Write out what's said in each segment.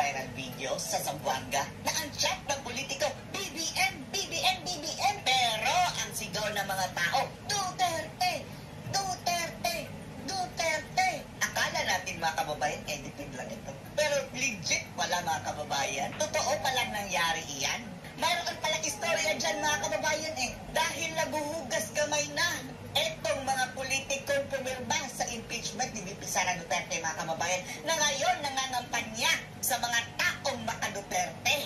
viral video sa Zamboanga na ang chat ng politiko, BBM, BBM, BBM. Pero ang sigaw ng mga tao, Duterte, Duterte, Duterte. Akala natin mga kababayan, editing lang ito. Pero legit pala mga kababayan. Totoo palang nangyari iyan. Mayroon palang istorya dyan mga kababayan dahil naguhugas kamay na etong mga politikong pumirma sa impeachment ni VP Sara Duterte mga kababayan na ngayon nangangampanya sa mga taong maka-Duterte.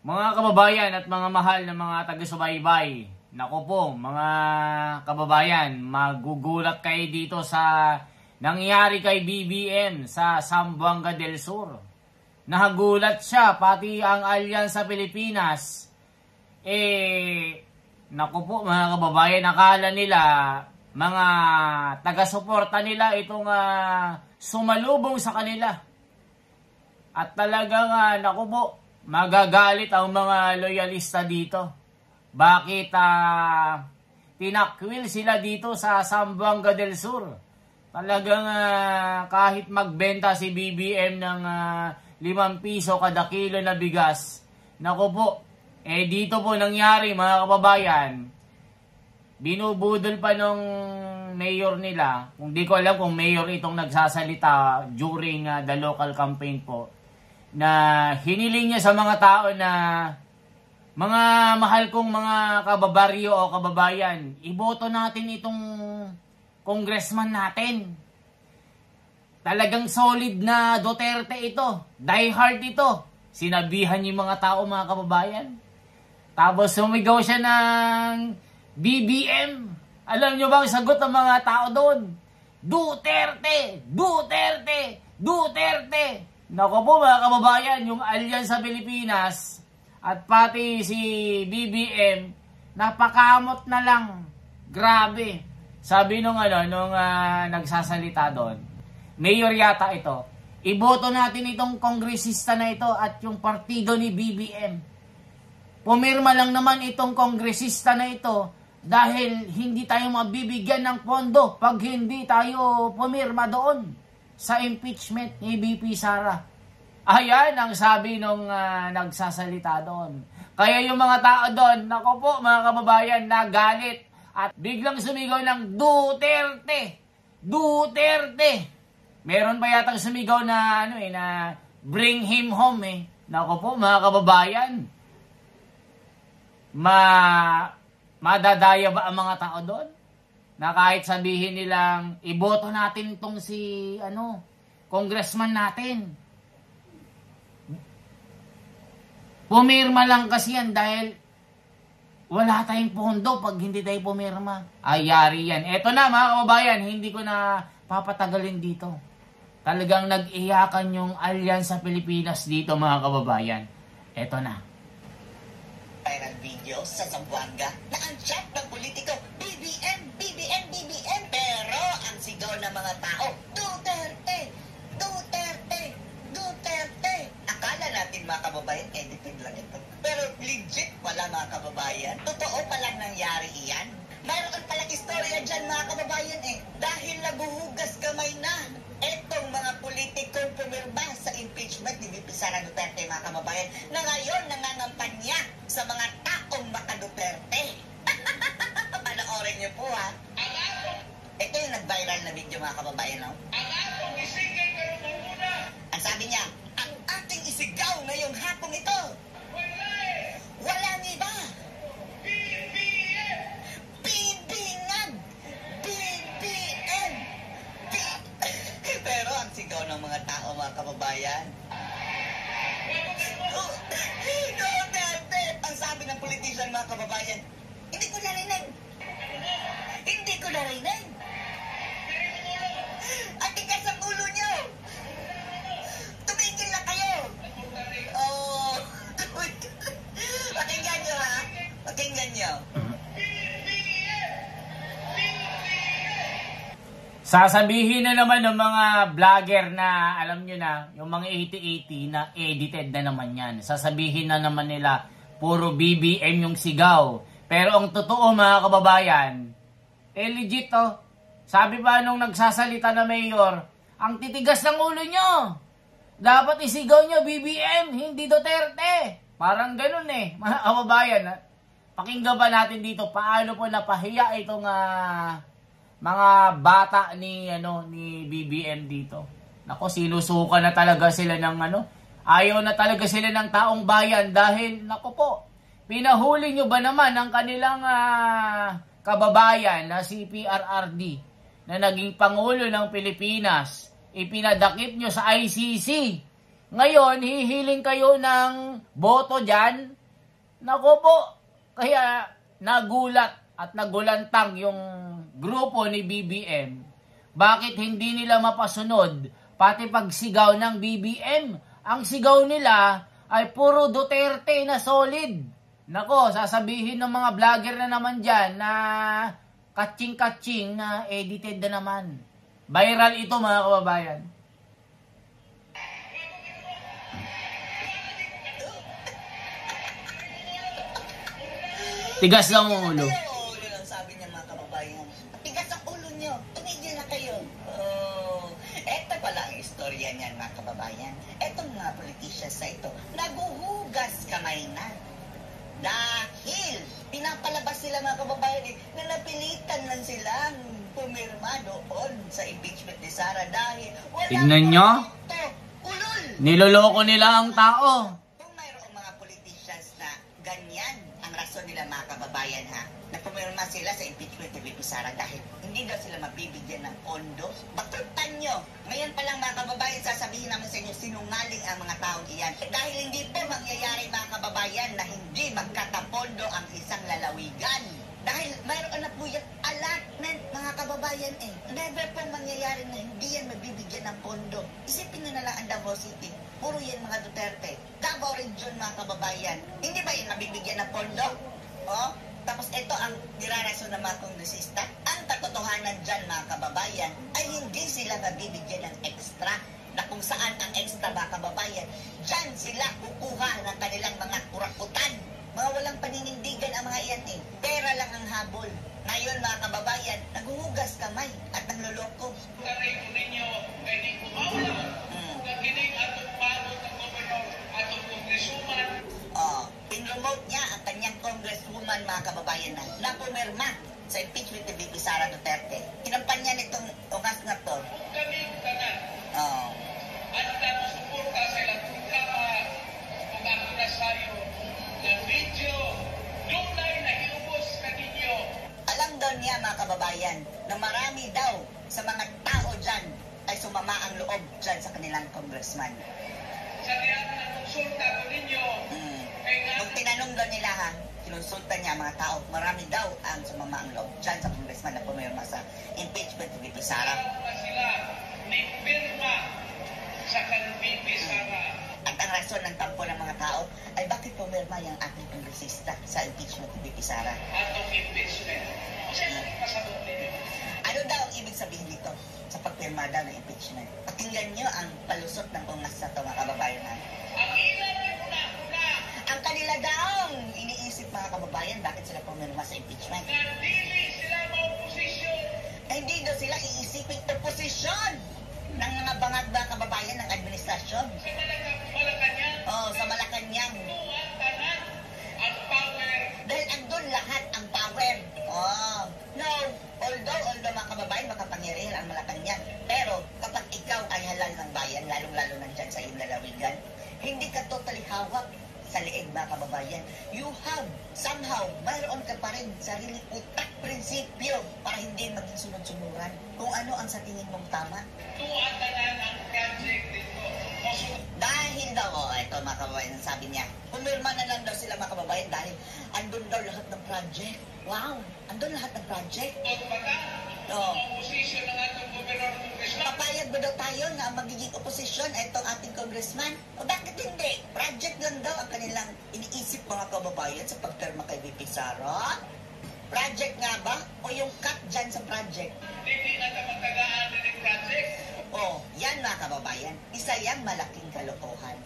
Mga kababayan at mga mahal na mga taga-subaybay, naku po mga kababayan, magugulat kayo dito sa nangyari kay BBM sa Zamboanga del Sur. Nagulat siya, pati ang Alyansa Pilipinas. Naku po mga kababayan, akala nila, mga taga-suporta nila itong sumalubong sa kanila. At talagang, naku po, magagalit ang mga loyalista dito. Bakit tinakwil sila dito sa Zamboanga del Sur? Talagang kahit magbenta si BBM ng 5 piso kada kilo na bigas, naku po, dito po nangyari mga kababayan, binubudol pa nung mayor nila, kung di ko alam kung mayor itong nagsasalita during the local campaign po, na hiniling niya sa mga tao na mga mahal kong mga kababaryo o kababayan, iboto natin itong congressman natin. Talagang solid na Duterte ito. Die hard ito. Sinabihan yung mga tao mga kababayan. Tapos sumigaw siya ng BBM. Alam nyo bang sagot ng mga tao doon? Duterte! Duterte! Duterte! Naku po mga kababayan, yung Alyansa Pilipinas at pati si BBM, napakamot na lang. Grabe. Sabi nung nagsasalita doon, mayor yata ito, iboto natin itong kongresista na ito at yung partido ni BBM. Pumirma lang naman itong kongresista na ito dahil hindi tayo mabibigyan ng pondo pag hindi tayo pumirma doon sa impeachment ni VP Sara. Ayan ang sabi nung nagsasalita doon. Kaya yung mga tao doon, nako po mga kababayan, nagalit at biglang sumigaw ng Duterte! Duterte! Meron pa yatang sumigaw na na bring him home Nako po mga kababayan. Madadaya ba ang mga tao doon? Na kahit sabihin nilang iboto natin tong si congressman natin. Pumirma lang kasi yan dahil wala tayong pondo pag hindi tayo pumirma. Ayari yan. Eto na mga kababayan, hindi ko na papatagalin dito. Talagang nag-iyakan yung Alyansa Pilipinas dito mga kababayan. Eto na. Viral video sa Zamboanga na ang chat ng politiko, BBM, BBM, BBM. Pero ang sigaw ng mga tao, Duterte, Duterte, Duterte. Akala natin mga kababayan, editing lang ito. Pero legit pala mga kababayan. Totoo palang nangyari iyan. Mayroon palang istorya dyan mga kababayan dahil naguhugas kamay na etong mga politikong pumirma sa impeachment ni VP Sara Duterte mga kababayan na ngayon nangangampanya sa mga taong maka-Duterte. Panoorin niyo po Ito yung nag-viral na video mga kababayan Ang sabi niya, ang ating isigaw ngayong hapong ito, walang iba, BBM! BBM! Pero ang sigaw ng mga tao mga kababayan, Duterte! Ang sabi ng politician mga kababayan, hindi ko narinig. Hindi ko narinig. Ang tigas ang ulo nyo. Tumigil na kayo. Oh. Pakinggan nyo Pakinggan nyo. Sasabihin na naman ng mga vlogger na, alam nyo na, yung mga 80-80 na edited na naman yan. Sasabihin na naman nila, puro BBM yung sigaw. Pero ang totoo mga kababayan, legit Sabi pa nung nagsasalita na mayor, ang titigas ng ulo nyo. Dapat isigaw nyo, BBM, hindi Duterte. Parang ganun eh, mga kababayan. Pakinggan ba natin dito paano po napahiya itong mga bata ni BBM dito. Nako, sinusuka na talaga sila ng ayaw na talaga sila ng taong bayan dahil nako po, pinahuli nyo ba naman ang kanilang kababayan na si PRRD na naging Pangulo ng Pilipinas, ipinadakip nyo sa ICC. Ngayon, hihiling kayo ng boto dyan. Nako po, kaya nagulat at nagulantang yung grupo ni BBM. Bakit hindi nila mapasunod pati pagsigaw ng BBM? Ang sigaw nila ay puro Duterte na solid. Nako, sasabihin ng mga vlogger na naman dyan na katching-katching na edited na naman. Viral ito mga kababayan. Tigas lang ang ulo. Ulo lang sabi niya mga kababayan. Tigas ang ulo niyo. Tumigil na kayo. Oh, eto pala ang istorya niyan mga kababayan. Etong mga politicians sa ito, naguhugas kamay na. Dahil pinapalabas sila mga kababayan na napilitan lang silang pumirma doon sa impeachment ni Sara dahil wala tignan nyo, ulol. niloloko nila ang tao. Kung mayroong mga politicians na ganyan ang rason nila mga kababayan na pumirma sila sa impeachment ni VP Sara dahil hindi daw sila mabibigyan ng pondo, batutan nyo. Ngayon pa lang mga kababayan, sasabihin namin sa inyo, sinungaling ang mga taong iyan. Dahil hindi po mangyayari mga kababayan na hindi magkatapondo ang isang lalawigan. Dahil mayroon na po yung allotment mga kababayan Never po mangyayari na hindi yan mabibigyan ng pondo. Isipin nyo na lang ang Davao City. Puro yan mga Duterte. Davao Region mga kababayan. Hindi ba yan mabibigyan ng pondo? Oh? Tapos ito ang nirarason ng mga kongresista. Ang katotohanan dyan mga kababayan ay hindi sila mabibigyan ng extra. Na kung saan ang extra mga kababayan, dyan sila kukuha ng kanilang mga kurakutan. Mga walang paninindigan ang mga iyan Pera lang ang habol. Ngayon mga kababayan, naghuhugas kamay at nangloloko. Karay ko ninyo, kay di kumaula. Kakinig atong pagod ng gobernador, atong kongresuman. Pinromote niya ang kanyang congresswoman mga kababayan na pumirma sa impeachment ni VP Sara Duterte. Kinampanya nitong ungas na to. Kung kami tanan, ano na suporta sa ilang programa, kung ako na sayo, na video, dunay na hiubos ka ninyo. Alam daw niya mga kababayan na marami daw sa mga tao dyan ay sumama ang loob dyan sa kanilang congressman. Sa diyan na konsulta ko ninyo, Nung tinanong daw nila kinonsulta niya mga tao, marami daw ang sumama ang loob dyan sa congressman na pumirma sa impeachment ni VP Sara. na sila ni pirma sa VP Sara. At ang rason ng tampo ng mga tao ay bakit pumirma yung ating kongresista sa impeachment ni VP Sara. Atong impeachment. Kasi kasabot ninyo. Ano daw ang ibig sabihin dito sa pagpirma daw ng impeachment? Pakinggan nyo ang palusot ng ungas na ito mga kababayan. Ang ilan ay una. Ang kanila daw iniisip mga kababayan bakit sila pumirma sa impeachment. Na dili sila maoposisyon. Ay hindi daw sila iisipin oposisyon ng mga bangag mga kababayan ng administrasyon. Sa Malacanang, Sa Malacanang. tuwan tanan ang power. Dahil andun lahat ang power. No, although mga kababayan makapangyarihan ang Malacanang, pero kapag ikaw ay halal ng bayan, lalong-lalo nandyan sa iyong lalawigan, hindi ka totally hawak sa liig mga kababayan. You have somehow, mayroon ka pa rin sarili utak, prinsipyo para hindi maging sunod-sunuran kung ano ang sa tingin mong tama. Tuwan tanan ang project dito. Dahil daw, ito mga kababayan, sabi niya, pumirma na lang daw sila mga kababayan dahil andun daw lahat ng project. Wow, andun lahat ng project. Opposition ng atong gobernador kongresman. Papayag ba daw tayo na ang magiging oposisyon ay itong ating congressman? O bakit hindi? Project lang daw ang kanilang iniisip mga kababayan sa pagterma kay VP Sara? Project nga ba? O yung cut dyan sa project? Hindi na ka magtagaan din yung project. Yan mga kababayan, isa yang malaking kalokohan.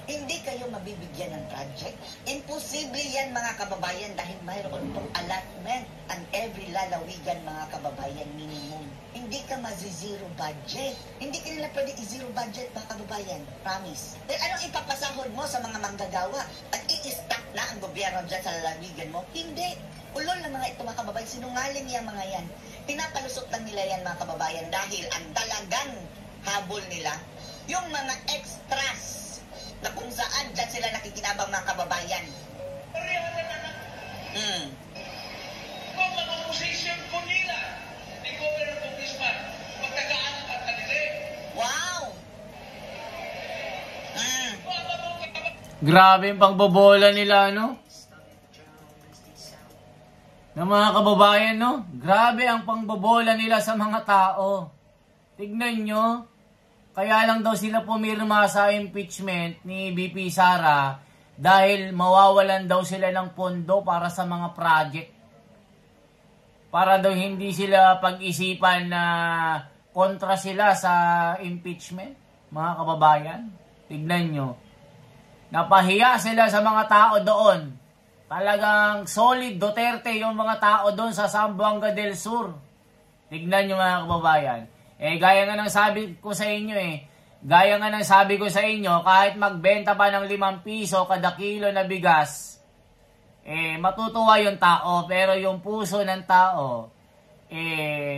Hindi kayo mabibigyan ng project. Imposible yan mga kababayan dahil mayroon pong allotment ang every lalawigan mga kababayan minimum. Hindi ka mazi-zero budget. Hindi ka nila pwede i-zero budget mga kababayan. Promise. Then anong ipapasahod mo sa mga manggagawa? At i-stack na ang gobyerno dyan sa lalawigan mo? Hindi. Ulol na mga ito mga kababayan. Sinungaling yung mga yan. Pinapalusot lang nila yan mga kababayan dahil ang talagang habol nila yung mga extras na kung saan dyan sila nakikinabang mga kababayan. Pareho na na. Kung mga position po nila ni Governor Congressman, magtagaan at kanila. Wow! Grabe yung pangbobola nila, no? Ng mga kababayan, no? Grabe ang pangbobola nila sa mga tao. Tignan nyo. Kaya lang daw sila pumirma sa impeachment ni BP Sara dahil mawawalan daw sila ng pondo para sa mga project. Para daw hindi sila pag-isipan na kontra sila sa impeachment, mga kababayan. Tignan nyo. Napahiya sila sa mga tao doon. Talagang solid Duterte yung mga tao doon sa Zamboanga del Sur. Tignan nyo mga kababayan. Gaya nga ng sabi ko sa inyo Gaya nga ng sabi ko sa inyo, kahit magbenta pa ng 5 piso kada kilo na bigas, matutuwa yung tao, pero yung puso ng tao,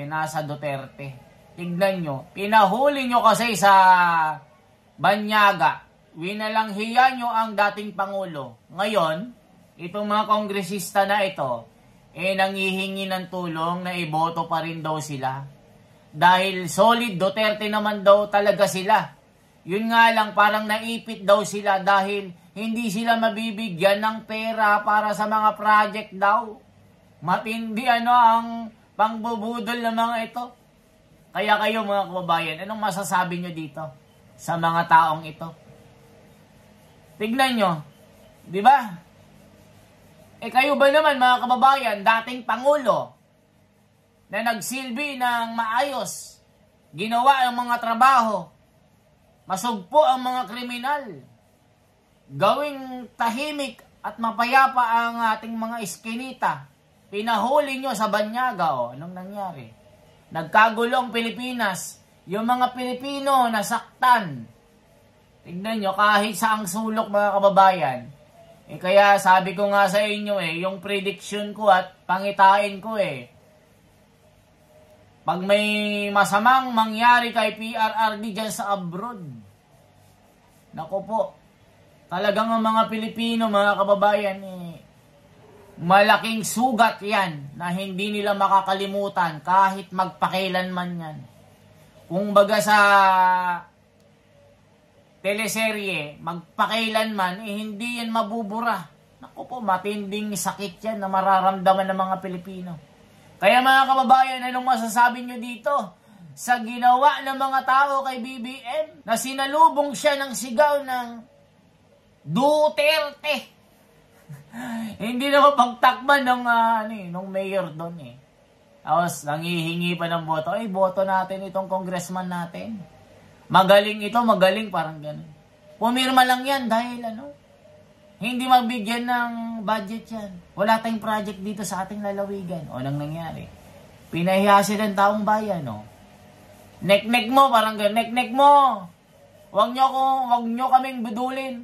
nasa Duterte. Tignan nyo, pinahuli nyo kasi sa Banyaga, winalanghiya nyo ang dating Pangulo. Ngayon, itong mga kongresista na ito, nanghihingi ng tulong na iboto pa rin daw sila. Dahil solid Duterte naman daw talaga sila. Yun nga lang, parang naipit daw sila dahil hindi sila mabibigyan ng pera para sa mga project daw. Matindi ang pangbubudol ng mga ito. Kaya kayo mga kababayan, anong masasabi nyo dito sa mga taong ito? Tignan nyo, di ba? Kayo ba naman mga kababayan, dating Pangulo, na nagsilbi ng maayos, ginawa ang mga trabaho, masugpo ang mga kriminal, gawing tahimik at mapayapa ang ating mga iskinita, pinahuli nyo sa Banyaga, anong nangyari? Nagkagulong Pilipinas, yung mga Pilipino nasaktan. Tignan nyo, kahit saang sulok mga kababayan. Kaya sabi ko nga sa inyo yung prediction ko at pangitain ko pag may masamang mangyari kay PRRD dyan sa abroad, naku po, talagang ang mga Pilipino, mga kababayan, malaking sugat yan na hindi nila makakalimutan kahit magpakailanman yan. Kung baga sa teleserye, magpakailanman, hindi yan mabubura. Naku po, matinding sakit yan na mararamdaman ng mga Pilipino. Kaya mga kababayan, anong masasabi nyo dito sa ginawa ng mga tao kay BBM na sinalubong siya ng sigaw ng Duterte? Hindi na mapagtakman ng mayor doon Tapos nangihingi pa ng boto. Boto natin itong congressman natin. Magaling ito, magaling, parang gano'n. Pumirma lang yan dahil hindi magbigyan ng budget yan. Wala tayong project dito sa ating lalawigan. Anong nangyari? Pinahiya sila ng taong bayan, Nek-nek mo, parang gano'n. Nek-nek mo. Wag nyo kaming budulin.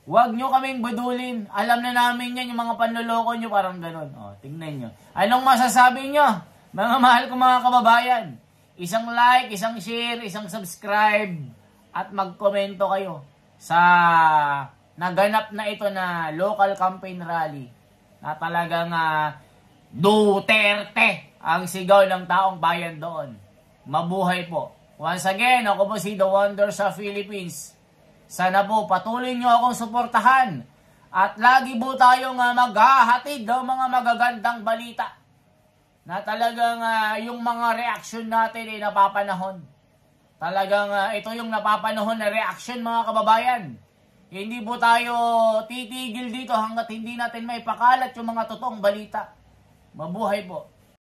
Wag nyo kaming budulin. Alam na namin yan, yung mga panloloko nyo, parang gano'n. Tingnan nyo. Anong masasabi nyo? Mga mahal ko mga kababayan. Isang like, isang share, isang subscribe, at magkomento kayo sa naganap na ito na local campaign rally na talagang Duterte ang sigaw ng taong bayan doon. Mabuhay po. Once again, ako po si The Wonder sa Philippines. Sana po patuloy nyo akong suportahan at lagi po tayong maghahatid ng mga magagandang balita na talagang yung mga reaction natin ay napapanahon. Talagang ito yung napapanahon na reaction mga kababayan. Hindi po tayo titigil dito hanggat hindi natin may pakalat yung mga totoong balita. Mabuhay po.